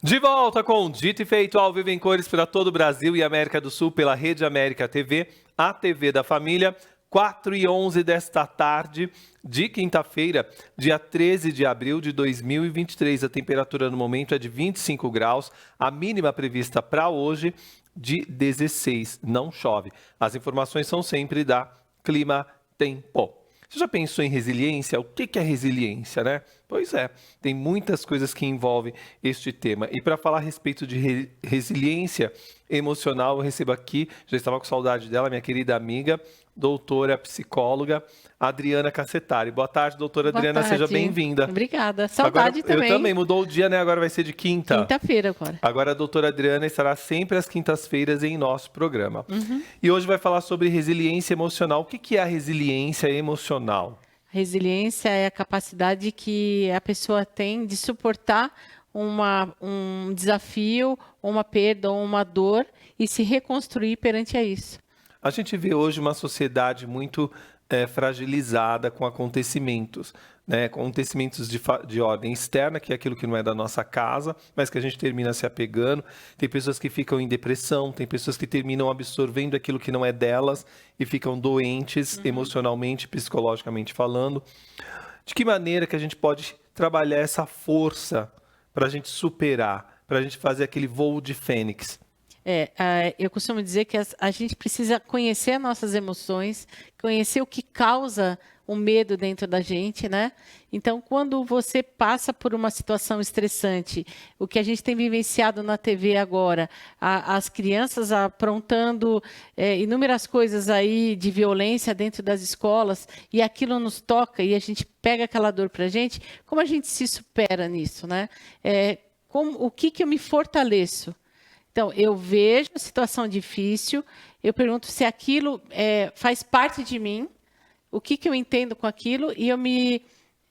De volta com Dito e Feito ao vivo em cores para todo o Brasil e América do Sul pela Rede América TV, a TV da família, 4h11 desta tarde de quinta-feira, dia 13 de abril de 2023. A temperatura no momento é de 25 graus, a mínima prevista para hoje de 16. Não chove. As informações são sempre da Clima Tempo. Você já pensou em resiliência? O que é resiliência, né? Pois é, tem muitas coisas que envolvem este tema. E para falar a respeito de resiliência emocional, eu recebo aqui, já estava com saudade dela, minha querida amiga, doutora psicóloga Adriana Cassetari. Boa tarde, doutora Adriana, seja bem-vinda. Obrigada. Saudade agora, também. Eu também, mudou o dia, né? Agora vai ser de quinta. Quinta-feira agora. Agora a doutora Adriana estará sempre às quintas-feiras em nosso programa. E hoje vai falar sobre resiliência emocional. O que é a resiliência emocional? Resiliência é a capacidade que a pessoa tem de suportar um desafio, uma perda ou uma dor e se reconstruir perante a isso. A gente vê hoje uma sociedade muito fragilizada com acontecimentos, né? Acontecimentos de ordem externa, que é aquilo que não é da nossa casa, mas que a gente termina se apegando. Tem pessoas que ficam em depressão, tem pessoas que terminam absorvendo aquilo que não é delas e ficam doentes emocionalmente, psicologicamente falando. De que maneira que a gente pode trabalhar essa força para a gente superar, para a gente fazer aquele voo de fênix? Eu costumo dizer que a gente precisa conhecer nossas emoções, conhecer o que causa o medo dentro da gente, né? Então, quando você passa por uma situação estressante, o que a gente tem vivenciado na TV agora, as crianças aprontando inúmeras coisas aí de violência dentro das escolas, e aquilo nos toca e a gente pega aquela dor para a gente, como a gente se supera nisso, né? O que eu me fortaleço? Então, eu vejo a situação difícil, eu pergunto se aquilo faz parte de mim, o que eu entendo com aquilo, e eu me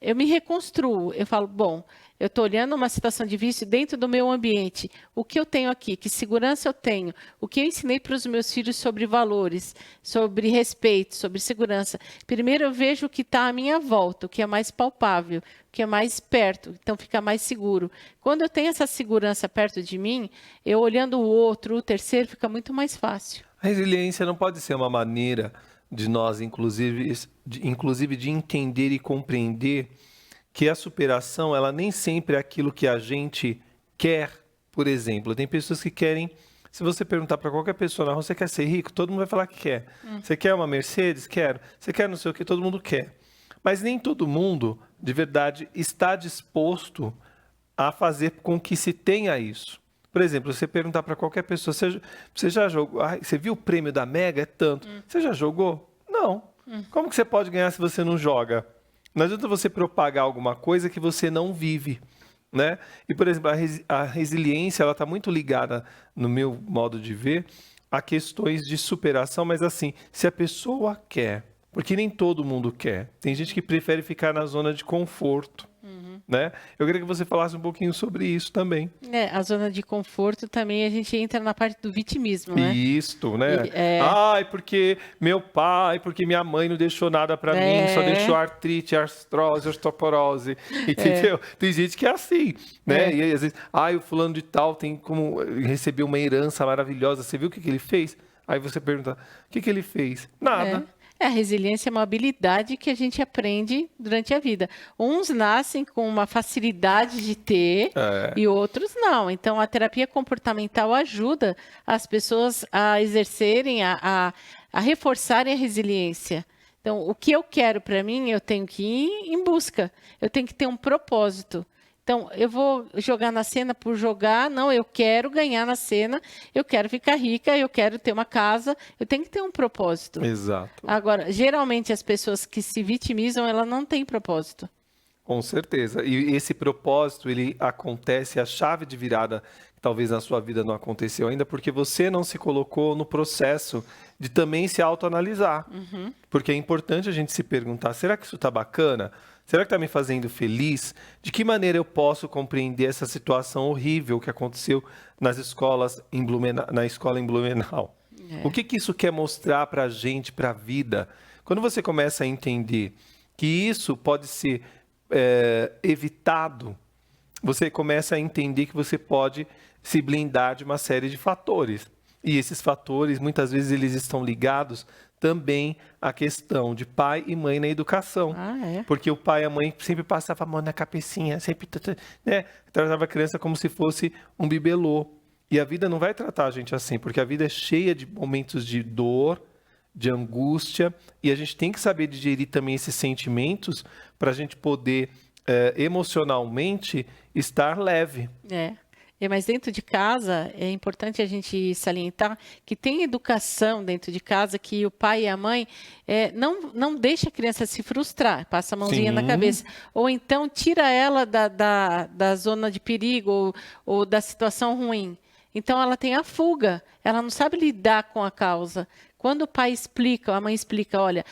reconstruo. Eu falo, bom, eu estou olhando uma situação difícil dentro do meu ambiente. O que eu tenho aqui? Que segurança eu tenho? O que eu ensinei para os meus filhos sobre valores, sobre respeito, sobre segurança? Primeiro eu vejo o que está à minha volta, o que é mais palpável, o que é mais perto, então fica mais seguro. Quando eu tenho essa segurança perto de mim, eu olhando o outro, o terceiro, fica muito mais fácil. A resiliência não pode ser uma maneira de nós, inclusive de entender e compreender que a superação, ela nem sempre é aquilo que a gente quer. Por exemplo, tem pessoas que querem, se você perguntar para qualquer pessoa na rua, você quer ser rico? Todo mundo vai falar que quer. Você quer uma Mercedes? Quero. Você quer não sei o que? Todo mundo quer. Mas nem todo mundo, de verdade, está disposto a fazer com que se tenha isso. Por exemplo, você perguntar para qualquer pessoa, você já jogou? Você viu o prêmio da Mega? É tanto. Você já jogou? Não. Como que você pode ganhar se você não joga? Não adianta você propagar alguma coisa que você não vive, né? E, por exemplo, a resiliência, ela está muito ligada, no meu modo de ver, a questões de superação, mas assim, se a pessoa quer, porque nem todo mundo quer. Tem gente que prefere ficar na zona de conforto, né? Eu queria que você falasse um pouquinho sobre isso também. A zona de conforto também a gente entra na parte do vitimismo, né? Isso, né? Ai, porque meu pai, porque minha mãe não deixou nada pra mim, só deixou artrite, artrose, osteoporose, entendeu? Tem gente que é assim, né? E aí, às vezes, o fulano de tal tem como receber uma herança maravilhosa, você viu o que ele fez? Aí você pergunta, o que ele fez? Nada. A resiliência é uma habilidade que a gente aprende durante a vida. Uns nascem com uma facilidade de ter e outros não. Então, a terapia comportamental ajuda as pessoas a exercerem, a reforçarem a resiliência. Então, o que eu quero para mim, eu tenho que ir em busca. Eu tenho que ter um propósito. Então, eu vou jogar na cena por jogar? Não, eu quero ganhar na cena, eu quero ficar rica, eu quero ter uma casa, eu tenho que ter um propósito. Exato. Agora, geralmente as pessoas que se vitimizam, ela não tem propósito. Com certeza. E esse propósito, ele acontece, a chave de virada, que talvez na sua vida não aconteceu ainda, porque você não se colocou no processo de também se autoanalisar. Porque é importante a gente se perguntar, será que isso está bacana? Será que está me fazendo feliz? De que maneira eu posso compreender essa situação horrível que aconteceu nas escolas na escola em Blumenau? O que isso quer mostrar para a gente, para a vida? Quando você começa a entender que isso pode ser evitado, você começa a entender que você pode se blindar de uma série de fatores. E esses fatores, muitas vezes, eles estão ligados também à questão de pai e mãe na educação. Porque o pai e a mãe sempre passavam a mão na cabecinha, sempre, né, tratava a criança como se fosse um bibelô. E a vida não vai tratar a gente assim, porque a vida é cheia de momentos de dor, de angústia, e a gente tem que saber digerir também esses sentimentos para a gente poder, emocionalmente, estar leve. Mas dentro de casa, é importante a gente salientar que tem educação dentro de casa que o pai e a mãe não deixa a criança se frustrar, passa a mãozinha na cabeça. Ou então tira ela da zona de perigo ou da situação ruim. Então ela tem a fuga, ela não sabe lidar com a causa. Quando o pai explica, a mãe explica, olha,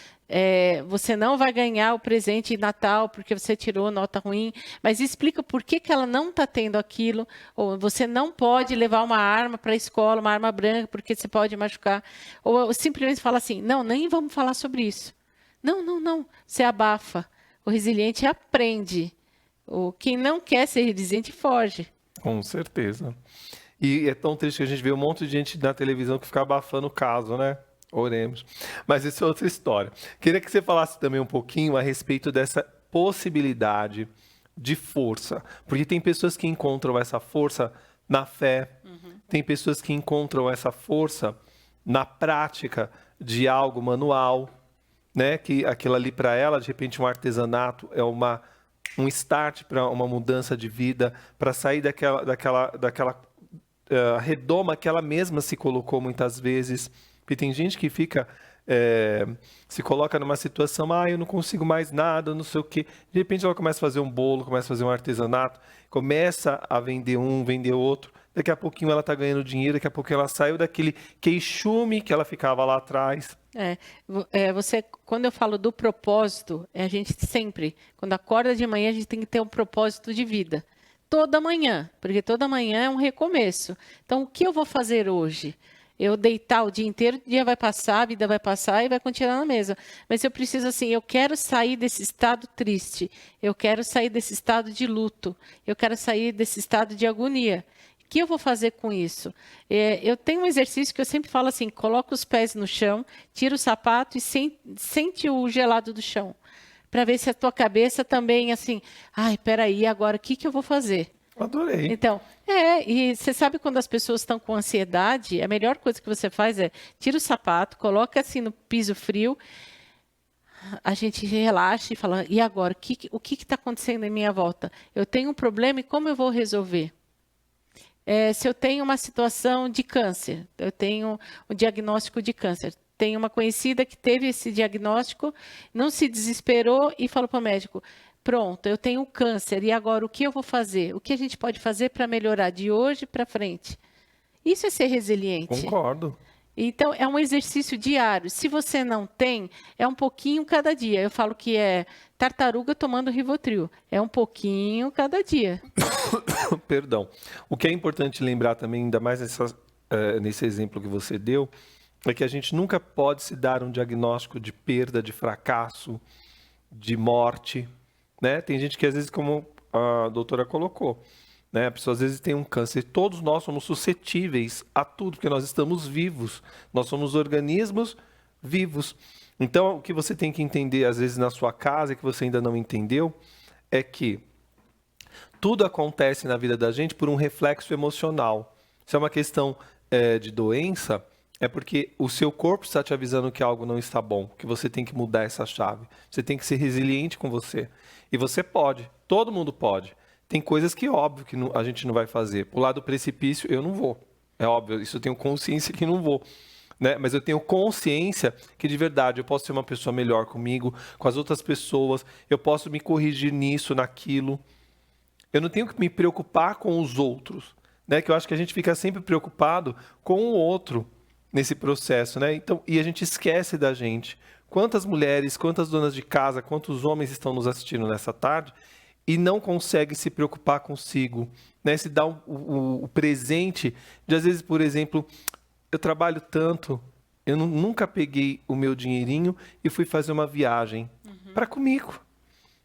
você não vai ganhar o presente de Natal porque você tirou nota ruim, mas explica por que ela não está tendo aquilo, ou você não pode levar uma arma para a escola, uma arma branca, porque você pode machucar. Ou simplesmente fala assim, não, nem vamos falar sobre isso. Não, você abafa. O resiliente aprende. Quem não quer ser resiliente foge. Com certeza. E é tão triste que a gente vê um monte de gente na televisão que fica abafando o caso, né? Oremos. Mas isso é outra história. Queria que você falasse também um pouquinho a respeito dessa possibilidade de força. Porque tem pessoas que encontram essa força na fé, tem pessoas que encontram essa força na prática de algo manual, né? Que aquilo ali para ela, de repente, um artesanato é um start para uma mudança de vida, para sair daquela redoma que ela mesma se colocou muitas vezes. Porque tem gente que fica, se coloca numa situação, eu não consigo mais nada, não sei o quê. De repente ela começa a fazer um bolo, começa a fazer um artesanato, começa a vender um, vender outro. Daqui a pouquinho ela está ganhando dinheiro, daqui a pouco ela saiu daquele queixume que ela ficava lá atrás. Quando eu falo do propósito, a gente sempre, quando acorda de manhã, a gente tem que ter um propósito de vida. Toda manhã, porque toda manhã é um recomeço. Então, o que eu vou fazer hoje? Eu deitar o dia inteiro, o dia vai passar, a vida vai passar e vai continuar na mesma. Mas eu preciso eu quero sair desse estado triste, eu quero sair desse estado de luto, eu quero sair desse estado de agonia. O que eu vou fazer com isso? Eu tenho um exercício que eu sempre falo assim, coloca os pés no chão, tira o sapato e sente o gelado do chão. Para ver se a tua cabeça também, peraí, agora o que eu vou fazer? Adorei. Então, e você sabe quando as pessoas estão com ansiedade, a melhor coisa que você faz é tira o sapato, coloca assim no piso frio, a gente relaxa e fala, e agora? O que está acontecendo em minha volta? Eu tenho um problema e como eu vou resolver? Se eu tenho uma situação de câncer, eu tenho um diagnóstico de câncer, tem uma conhecida que teve esse diagnóstico, não se desesperou e falou para o médico, pronto, eu tenho câncer, e agora o que eu vou fazer? O que a gente pode fazer para melhorar de hoje para frente? Isso é ser resiliente. Concordo. Então, é um exercício diário. Se você não tem, é um pouquinho cada dia. Eu falo que é tartaruga tomando Rivotril. É um pouquinho cada dia. Perdão. O que é importante lembrar também, ainda mais nesse exemplo que você deu, é que a gente nunca pode se dar um diagnóstico de perda, de fracasso, de morte. Né? Tem gente que, às vezes, como a doutora colocou, né? A pessoa, às vezes, tem um câncer. Todos nós somos suscetíveis a tudo, porque nós estamos vivos. Nós somos organismos vivos. Então, o que você tem que entender, às vezes, na sua casa, que você ainda não entendeu, é que tudo acontece na vida da gente por um reflexo emocional. Se é uma questão de doença, é porque o seu corpo está te avisando que algo não está bom, que você tem que mudar essa chave. Você tem que ser resiliente com você. E você pode, todo mundo pode. Tem coisas que, óbvio, que a gente não vai fazer. Pular do precipício, eu não vou. É óbvio, isso eu tenho consciência que não vou. Né? Mas eu tenho consciência que, de verdade, eu posso ser uma pessoa melhor comigo, com as outras pessoas. Eu posso me corrigir nisso, naquilo. Eu não tenho que me preocupar com os outros. Né? Que eu acho que a gente fica sempre preocupado com o outro nesse processo. Né? Então, e a gente esquece da gente. Quantas mulheres, quantas donas de casa, quantos homens estão nos assistindo nessa tarde e não conseguem se preocupar consigo, né? Se dar o presente de, às vezes, por exemplo, eu trabalho tanto, eu nunca peguei o meu dinheirinho e fui fazer uma viagem para comigo.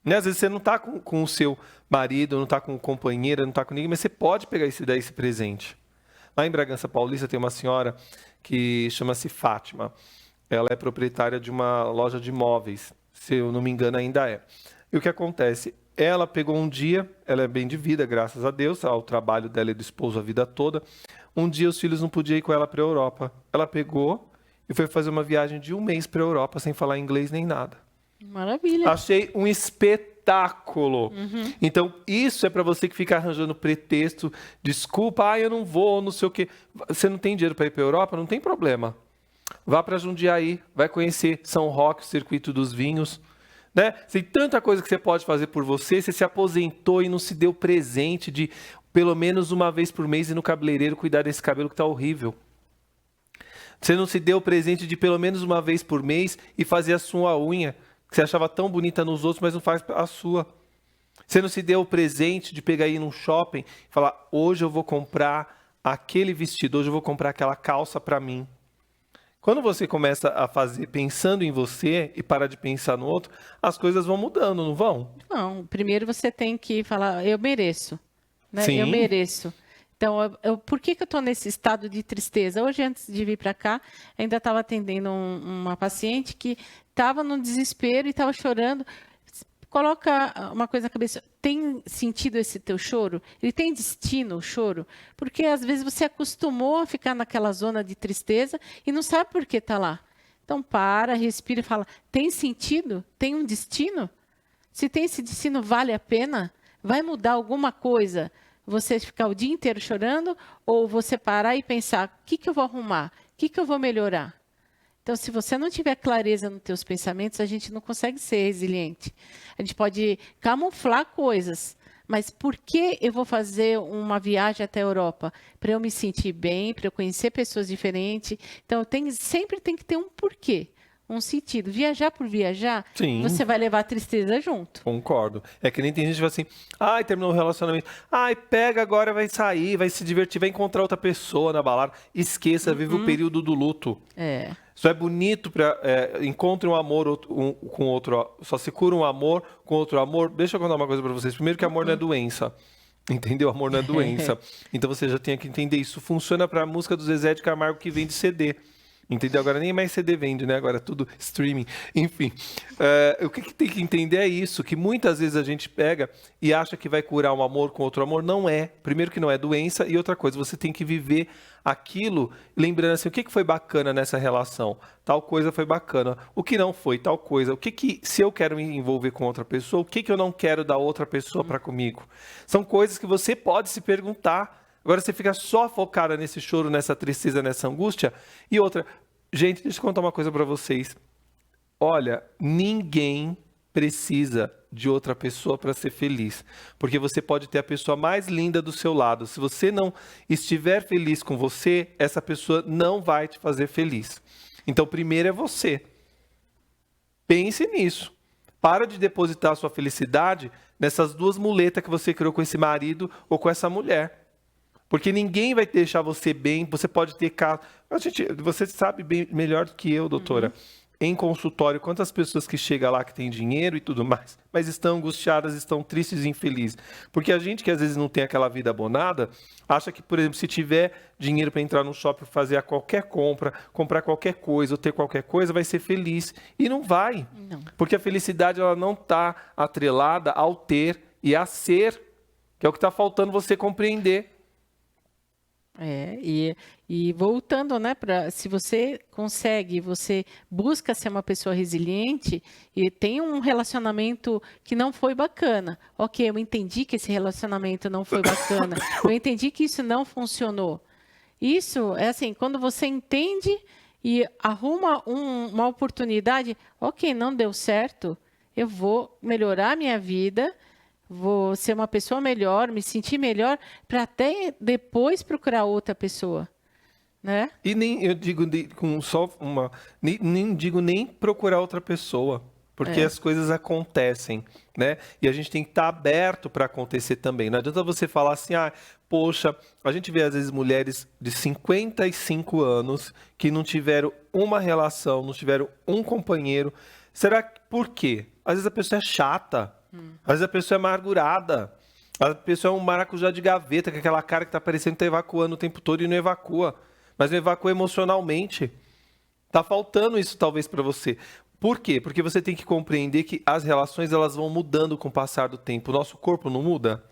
Né? Às vezes você não está com o seu marido, não está com o companheiro, não está com ninguém, mas você pode pegar esse presente. Lá em Bragança Paulista tem uma senhora que chama-se Fátima. Ela é proprietária de uma loja de imóveis, se eu não me engano ainda é. E o que acontece? Ela pegou um dia, ela é bem de vida, graças a Deus, ao trabalho dela e do esposo a vida toda. Um dia os filhos não podiam ir com ela para a Europa. Ela pegou e foi fazer uma viagem de 1 mês para a Europa, sem falar inglês nem nada. Maravilha. Achei um espetáculo. Então, isso é para você que fica arranjando pretexto, desculpa, eu não vou, não sei o quê. Você não tem dinheiro para ir para a Europa? Não tem problema. Vá para Jundiaí, vai conhecer São Roque, o Circuito dos Vinhos. Né? Tem tanta coisa que você pode fazer por você. Você se aposentou e não se deu presente de pelo menos uma vez por mês ir no cabeleireiro cuidar desse cabelo que está horrível. Você não se deu presente de pelo menos uma vez por mês e fazer a sua unha, que você achava tão bonita nos outros, mas não faz a sua. Você não se deu o presente de pegar aí num shopping e falar, hoje eu vou comprar aquele vestido, hoje eu vou comprar aquela calça para mim. Quando você começa a fazer pensando em você e para de pensar no outro, as coisas vão mudando, não vão? Não, primeiro você tem que falar, eu mereço. Né? Sim. Eu mereço. Então, por que eu estou nesse estado de tristeza? Hoje, antes de vir para cá, ainda estava atendendo uma paciente que estava no desespero e estava chorando. Coloca uma coisa na cabeça, tem sentido esse teu choro? Ele tem destino, o choro? Porque às vezes você acostumou a ficar naquela zona de tristeza e não sabe por que está lá. Então para, respira e fala, tem sentido? Tem um destino? Se tem esse destino, vale a pena? Vai mudar alguma coisa? Você ficar o dia inteiro chorando ou você parar e pensar, o que eu vou arrumar? O que eu vou melhorar? Então, se você não tiver clareza nos teus pensamentos, a gente não consegue ser resiliente. A gente pode camuflar coisas, mas por que eu vou fazer uma viagem até a Europa? Para eu me sentir bem, para eu conhecer pessoas diferentes. Então, sempre tem que ter um porquê, um sentido. Viajar por viajar, Sim. Você vai levar a tristeza junto. Concordo. É que nem tem gente que fala assim, ai, terminou o relacionamento. Ai, pega agora, vai sair, vai se divertir, vai encontrar outra pessoa na balada. Esqueça, vive o período do luto. É. Isso é bonito para encontre um amor com outro. Só se cura um amor com outro amor. Deixa eu contar uma coisa para vocês. Primeiro que amor não é doença. Entendeu? Amor não é doença. Então você já tem que entender. Isso funciona para a música do Zezé de Camargo que vende CD. Entendeu? Agora nem mais CD vende, né? Agora é tudo streaming. Enfim, o que tem que entender é isso, que muitas vezes a gente pega e acha que vai curar um amor com outro amor. Não é. Primeiro que não é doença e outra coisa, você tem que viver aquilo, lembrando assim, o que foi bacana nessa relação? Tal coisa foi bacana. O que não foi? Tal coisa. O que se eu quero me envolver com outra pessoa, o que eu não quero da outra pessoa para comigo? São coisas que você pode se perguntar. Agora você fica só focada nesse choro, nessa tristeza, nessa angústia. E outra, gente, deixa eu contar uma coisa para vocês. Olha, ninguém precisa de outra pessoa para ser feliz. Porque você pode ter a pessoa mais linda do seu lado. Se você não estiver feliz com você, essa pessoa não vai te fazer feliz. Então, primeiro é você. Pense nisso. Para de depositar a sua felicidade nessas duas muletas que você criou com esse marido ou com essa mulher. Porque ninguém vai deixar você bem, você pode ter caso. Você sabe bem, melhor do que eu, doutora, em consultório, quantas pessoas que chegam lá que tem dinheiro e tudo mais, mas estão angustiadas, estão tristes e infelizes. Porque a gente que às vezes não tem aquela vida abonada, acha que, por exemplo, se tiver dinheiro para entrar no shopping, fazer qualquer compra, comprar qualquer coisa ou ter qualquer coisa, vai ser feliz. E não vai. Não. Porque a felicidade ela não está atrelada ao ter e a ser, que é o que está faltando você compreender. E voltando, né, se você consegue, você busca ser uma pessoa resiliente e tem um relacionamento que não foi bacana. Ok, eu entendi que esse relacionamento não foi bacana, eu entendi que isso não funcionou. Isso é assim, quando você entende e arruma uma oportunidade, ok, não deu certo, eu vou melhorar a minha vida, vou ser uma pessoa melhor, me sentir melhor, para até depois procurar outra pessoa, né? E nem, eu digo, com só uma... Nem digo nem procurar outra pessoa, porque as coisas acontecem, né? E a gente tem que estar aberto para acontecer também. Não adianta você falar assim, poxa, a gente vê às vezes mulheres de 55 anos que não tiveram uma relação, não tiveram um companheiro. Será que por quê? Às vezes a pessoa é chata. Às vezes a pessoa é amargurada. A pessoa é um maracujá de gaveta, com aquela cara que tá parecendo que tá evacuando o tempo todo e não evacua. Mas não evacua emocionalmente. Tá faltando isso talvez para você. Por quê? Porque você tem que compreender que as relações elas vão mudando com o passar do tempo. O nosso corpo não muda.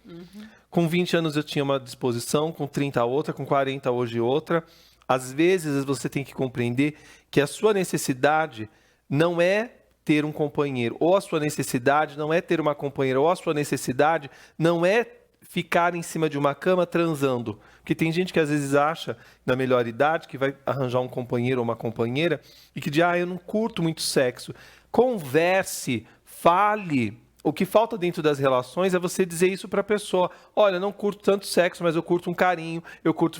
Com 20 anos eu tinha uma disposição, com 30 outra, com 40 hoje outra. Às vezes você tem que compreender que a sua necessidade não é ter um companheiro, ou a sua necessidade não é ter uma companheira, ou a sua necessidade não é ficar em cima de uma cama transando. Porque tem gente que às vezes acha, na melhor idade, que vai arranjar um companheiro ou uma companheira e que diz, eu não curto muito sexo. Converse, fale. O que falta dentro das relações é você dizer isso para a pessoa. Olha, não curto tanto sexo, mas eu curto um carinho, eu curto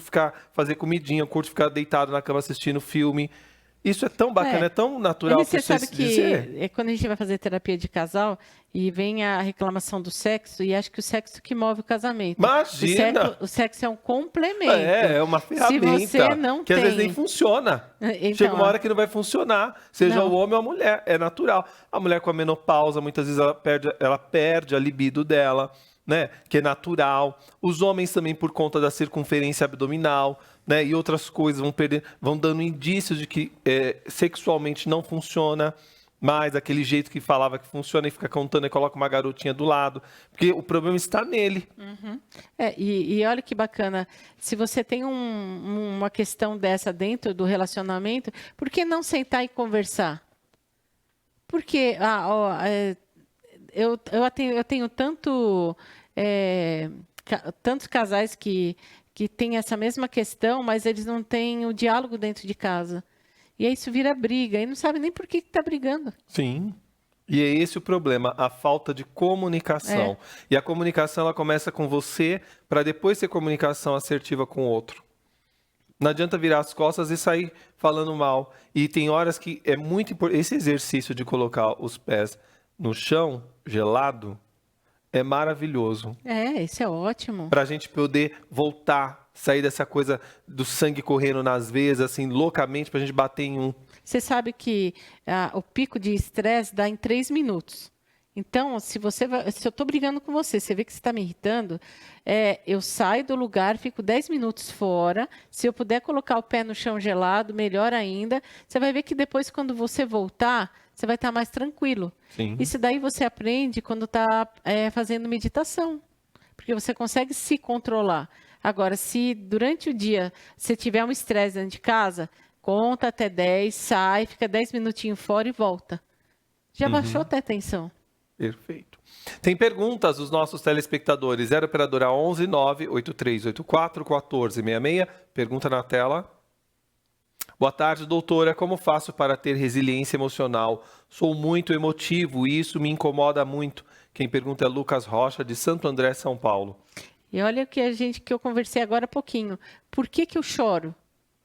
fazer comidinha, eu curto ficar deitado na cama assistindo filme. Isso é tão bacana, é tão natural Você sabe que dizer. quando a gente vai fazer terapia de casal e vem a reclamação do sexo, e acho que o sexo que move o casamento. Imagina! O sexo é um complemento. É uma ferramenta Se você não que tem... às vezes nem funciona. Então, Chega uma hora que não vai funcionar, seja não. o homem ou a mulher, é natural. A mulher com a menopausa, muitas vezes ela perde a libido dela, né? Que é natural. Os homens também por conta da circunferência abdominal, né? E outras coisas vão dando indícios de que sexualmente não funciona mais aquele jeito que falava que funciona e fica contando e coloca uma garotinha do lado, porque o problema está nele. E olha que bacana, se você tem uma questão dessa dentro do relacionamento, por que não sentar e conversar? Porque eu tenho tantos casais que têm essa mesma questão, mas eles não têm o diálogo dentro de casa. E aí isso vira briga, e não sabe nem por que está brigando. Sim. E é esse o problema, a falta de comunicação. E a comunicação ela começa com você, para depois ter comunicação assertiva com o outro. Não adianta virar as costas e sair falando mal. E tem horas que é muito importante. Esse exercício de colocar os pés no chão, gelado, é maravilhoso. Isso é ótimo. Para a gente poder voltar, sair dessa coisa do sangue correndo nas veias, assim, loucamente, para a gente bater em um. Você sabe que o pico de estresse dá em 3 minutos. Então, se eu estou brigando com você, você vê que você está me irritando, eu saio do lugar, fico 10 minutos fora. Se eu puder colocar o pé no chão gelado, melhor ainda. Você vai ver que depois, quando você voltar, você vai estar mais tranquilo. Sim. Isso daí você aprende quando está fazendo meditação, porque você consegue se controlar. Agora, se durante o dia você tiver um estresse dentro de casa, conta até 10, sai, fica 10 minutinhos fora e volta. Já baixou até a tensão. Perfeito. Tem perguntas dos nossos telespectadores. 0 operadora 11 98384 1466. Pergunta na tela. Boa tarde, doutora. Como faço para ter resiliência emocional? Sou muito emotivo e isso me incomoda muito. Quem pergunta é Lucas Rocha, de Santo André, São Paulo. E olha o que eu conversei agora há pouquinho. Por que eu choro?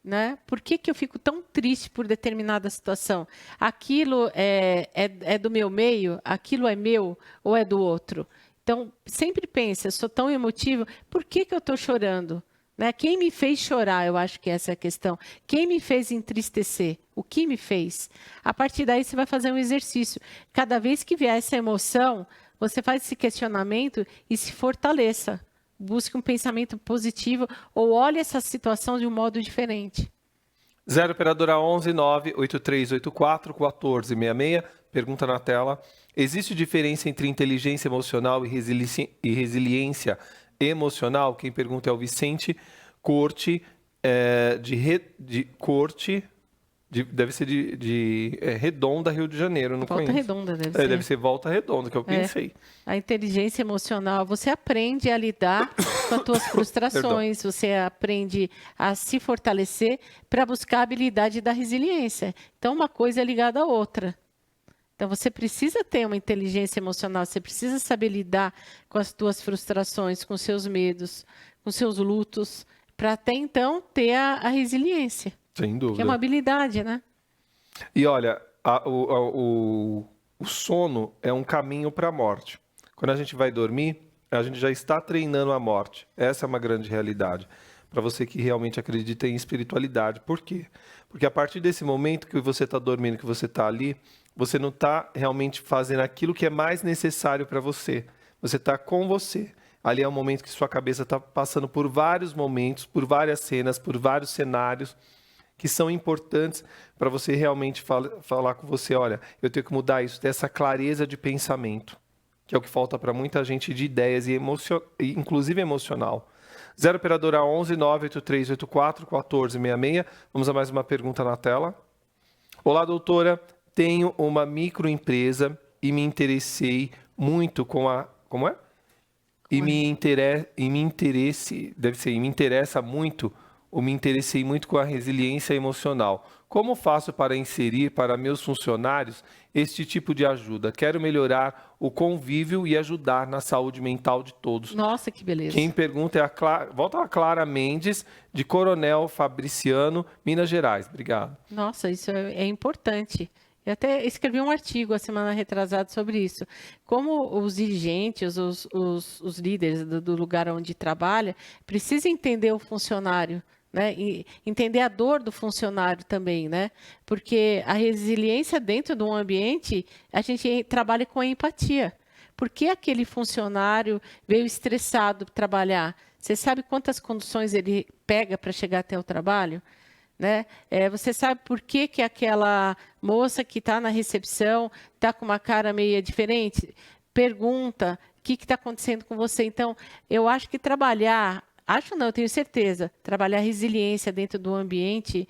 Né? Por que eu fico tão triste por determinada situação? Aquilo é do meu meio? Aquilo é meu ou é do outro? Então, sempre pensa, eu sou tão emotivo, por que eu estou chorando? Né? Quem me fez chorar? Eu acho que essa é a questão. Quem me fez entristecer? O que me fez? A partir daí, você vai fazer um exercício. Cada vez que vier essa emoção, você faz esse questionamento e se fortaleça. Busque um pensamento positivo ou olhe essa situação de um modo diferente. 0 operadora 11 98384 1466. Pergunta na tela. Existe diferença entre inteligência emocional e resiliência emocional? Quem pergunta é o Vicente Corte, deve ser de Redonda, Rio de Janeiro. Não Volta conheço. Redonda deve ser. Deve ser Volta Redonda, que eu pensei. A inteligência emocional, você aprende a lidar com as suas frustrações, você aprende a se fortalecer para buscar a habilidade da resiliência. Então, uma coisa é ligada à outra. Então, você precisa ter uma inteligência emocional, você precisa saber lidar com as suas frustrações, com seus medos, com seus lutos, para até então ter a resiliência. Sem dúvida. Que é uma habilidade, né? E olha, o sono é um caminho para a morte. Quando a gente vai dormir, a gente já está treinando a morte. Essa é uma grande realidade. Para você que realmente acredita em espiritualidade. Por quê? Porque a partir desse momento que você está dormindo, que você está ali, você não está realmente fazendo aquilo que é mais necessário para você. você está com você. Ali é um momento que sua cabeça está passando por vários momentos, por várias cenas, por vários cenários que são importantes para você realmente falar com você, olha, eu tenho que mudar isso, ter essa clareza de pensamento, que é o que falta para muita gente de ideias, e inclusive emocional. 0 operadora 11 98384 1466. Vamos a mais uma pergunta na tela. Olá, doutora. Tenho uma microempresa e me interessei muito com a... Como é? Me interessei muito com a resiliência emocional. Como faço para inserir para meus funcionários este tipo de ajuda? Quero melhorar o convívio e ajudar na saúde mental de todos. Nossa, que beleza. Quem pergunta é volta a Clara Mendes, de Coronel Fabriciano, Minas Gerais. Obrigado. Nossa, isso é importante. Eu até escrevi um artigo a semana retrasada sobre isso. Como os dirigentes, os líderes do lugar onde trabalha, precisam entender o funcionário, né? E entender a dor do funcionário também, né? Porque a resiliência dentro de um ambiente, a gente trabalha com a empatia. Por que aquele funcionário veio estressado para trabalhar? Você sabe quantas condições ele pega para chegar até o trabalho? Né? Você sabe por que aquela moça que está na recepção está com uma cara meio diferente? Pergunta o que está acontecendo com você. Então, eu acho que eu tenho certeza, trabalhar resiliência dentro do ambiente,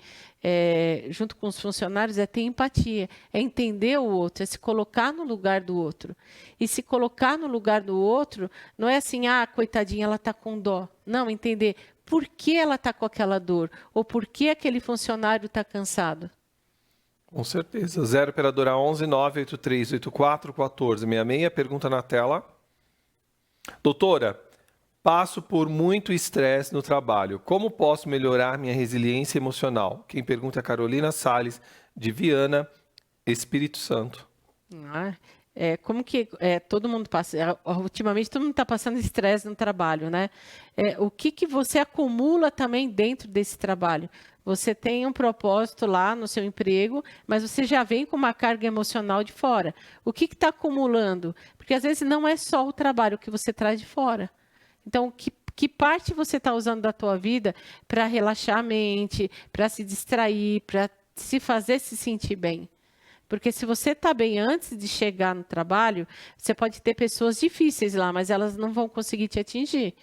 junto com os funcionários, é ter empatia, é entender o outro, é se colocar no lugar do outro. E se colocar no lugar do outro, não é assim, coitadinha, ela está com dó. Não, entender por que ela está com aquela dor, ou por que aquele funcionário está cansado. Com certeza. 0 operadora 11 98384 1466. Pergunta na tela. Doutora, passo por muito estresse no trabalho. Como posso melhorar minha resiliência emocional? Quem pergunta é Carolina Salles, de Viana, Espírito Santo. Como que todo mundo passa? Ultimamente, todo mundo está passando estresse no trabalho, né? O que você acumula também dentro desse trabalho? Você tem um propósito lá no seu emprego, mas você já vem com uma carga emocional de fora. O que está acumulando? Porque às vezes não é só o trabalho que você traz de fora. Então, que parte você está usando da tua vida para relaxar a mente, para se distrair, para se fazer se sentir bem? Porque se você está bem antes de chegar no trabalho, você pode ter pessoas difíceis lá, mas elas não vão conseguir te atingir.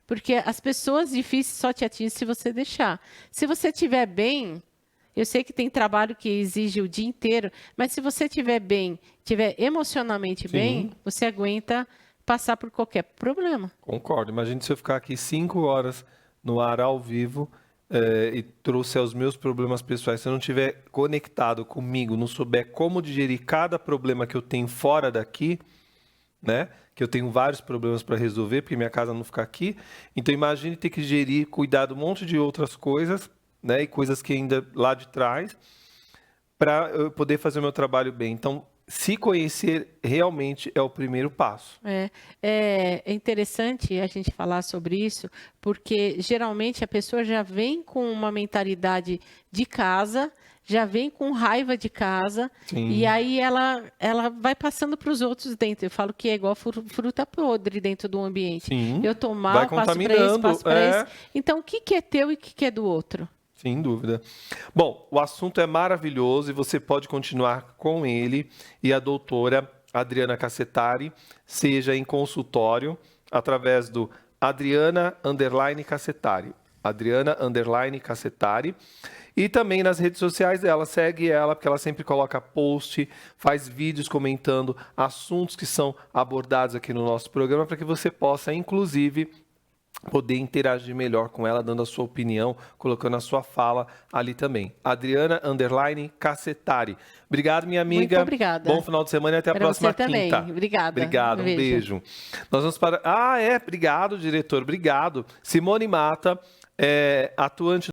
Porque as pessoas difíceis só te atingem se você deixar. Se você estiver bem, eu sei que tem trabalho que exige o dia inteiro, mas se você estiver bem, estiver emocionalmente bem, você aguenta passar por qualquer problema. Concordo. Imagine se eu ficar aqui 5 horas no ar ao vivo e trouxer os meus problemas pessoais. Se eu não estiver conectado comigo, não souber como digerir cada problema que eu tenho fora daqui, né? Que eu tenho vários problemas para resolver, porque minha casa não fica aqui. Então, imagine ter que gerir, cuidar de um monte de outras coisas, né? E coisas que ainda lá de trás, para eu poder fazer o meu trabalho bem. Então, se conhecer realmente é o primeiro passo. É interessante a gente falar sobre isso, porque geralmente a pessoa já vem com uma mentalidade de casa, já vem com raiva de casa, e aí ela vai passando para os outros dentro. Eu falo que é igual fruta podre dentro do ambiente. Sim. Eu tô mal, passo para isso, passo para isso. Então, o que é teu e o que é do outro? Sem dúvida. Bom, o assunto é maravilhoso e você pode continuar com ele e a doutora Adriana Cassetari, seja em consultório, através do Adriana_Cassetari. Adriana_Cassetari. E também nas redes sociais dela, segue ela, porque ela sempre coloca post, faz vídeos comentando assuntos que são abordados aqui no nosso programa, para que você possa, inclusive, poder interagir melhor com ela, dando a sua opinião, colocando a sua fala ali também. Adriana_Cassetari. Obrigado, minha amiga. Muito obrigada. Bom final de semana e até a próxima quinta. Também. Obrigada. Obrigado, um beijo. Nós vamos para... Obrigado, diretor, obrigado. Simone Mata, atuante